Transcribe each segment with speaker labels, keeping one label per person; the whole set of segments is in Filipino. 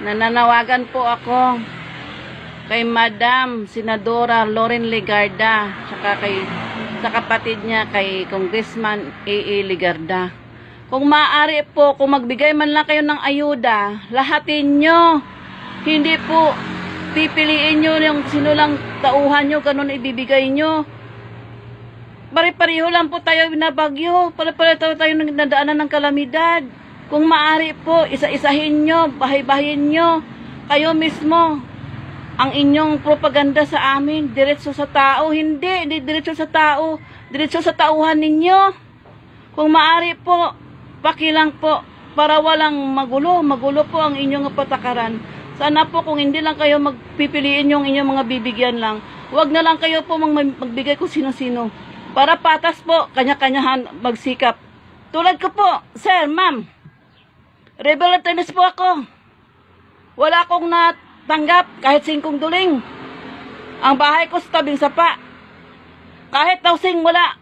Speaker 1: Nananawagan po ako kay Madam Senadora Loren Legarda, saka sa kapatid niya kay Congressman A.A. Legarda. Kung maaari po, kung magbigay man lang kayo ng ayuda, lahatin nyo. Hindi po pipiliin nyo yung sino lang tauhan nyo, ganun ibibigay nyo. Pare-pareho lang po tayo binabagyo. Pare-pareho tayo nadaanan ng kalamidad. Kung maaari po, isa-isahin nyo, bahay-bahin nyo. Kayo mismo, ang inyong propaganda sa amin, diretso sa tao. Hindi diretso sa tao. Diretso sa tauhan ninyo. Kung maaari po, pakilang po, para walang magulo. Magulo po ang inyong patakaran. Sana po kung hindi lang kayo magpipiliin yung inyong mga bibigyan lang, huwag na lang kayo po magbigay kung sino-sino. Para patas po, kanya-kanyahan magsikap. Tulad ko po, sir, ma'am, rebel attorneys po ako. Wala akong natanggap kahit 5 duling. Ang bahay ko sa tabing sapa. Kahit tausing wala.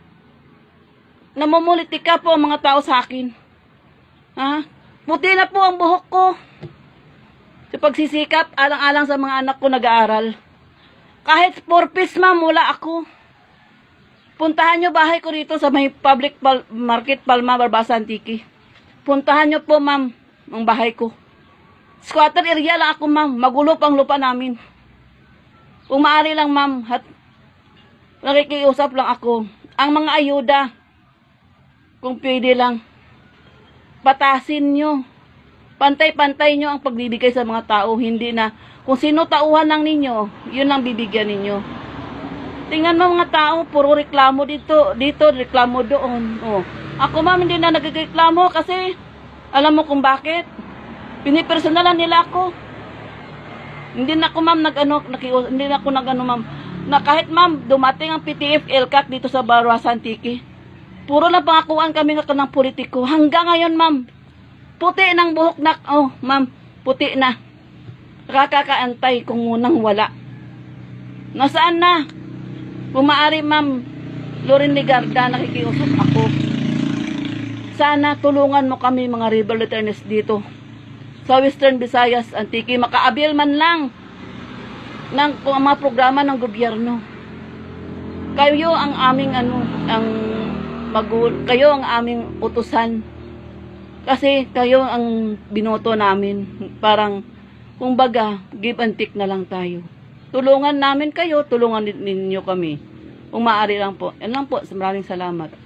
Speaker 1: Namumulitika po ang mga tao sa akin. Ha? Puti na po ang buhok ko. Sa pagsisikap, alang-alang sa mga anak ko nag-aaral. Kahit 4 piece, ma'am, wala ako. Puntahan nyo bahay ko dito sa may public market Palma, Barbasa, Antique. Puntahan nyo po, ma'am, ang bahay ko. Squatter area lang ako, ma'am. Magulo pang lupa namin. Kung maaari lang, ma'am, nakikiusap lang ako. Ang mga ayuda, kung pwede lang, patasin nyo. Pantay-pantay nyo ang pagbibigay sa mga tao. Hindi na, kung sino tauhan lang ninyo, yun lang bibigyan ninyo. Tingnan mo mga tao, puro reklamo dito, reklamo doon. Oh. Ako, ma'am, hindi na nagreklamo kasi, alam mo kung bakit? Pinipersonalan nila ako. Hindi na ako, ma'am, hindi na ako ma'am. Na kahit, ma'am, dumating ang PTF LCAC dito sa Barbasa, Antique. Puro na pangakuan kami ng politiko. Hanggang ngayon, ma'am, puti ng buhok na, oh, ma'am, puti na. Kakakaantay kung munang wala. Nasaan na? Kung maaari, ma'am, Loren Legarda, nakikiusap ako. Sana tulungan mo kami mga rebel attorneys dito sa Western Visayas, Antique. Makaabil man lang ng mga programa ng gobyerno. Kayo ang aming kayo ang aming utusan. Kasi kayo ang binoto namin. Parang, kumbaga, give and take na lang tayo. Tulungan namin kayo, tulungan ninyo kami. Kung maaari lang po. Yan lang po. Maraming salamat.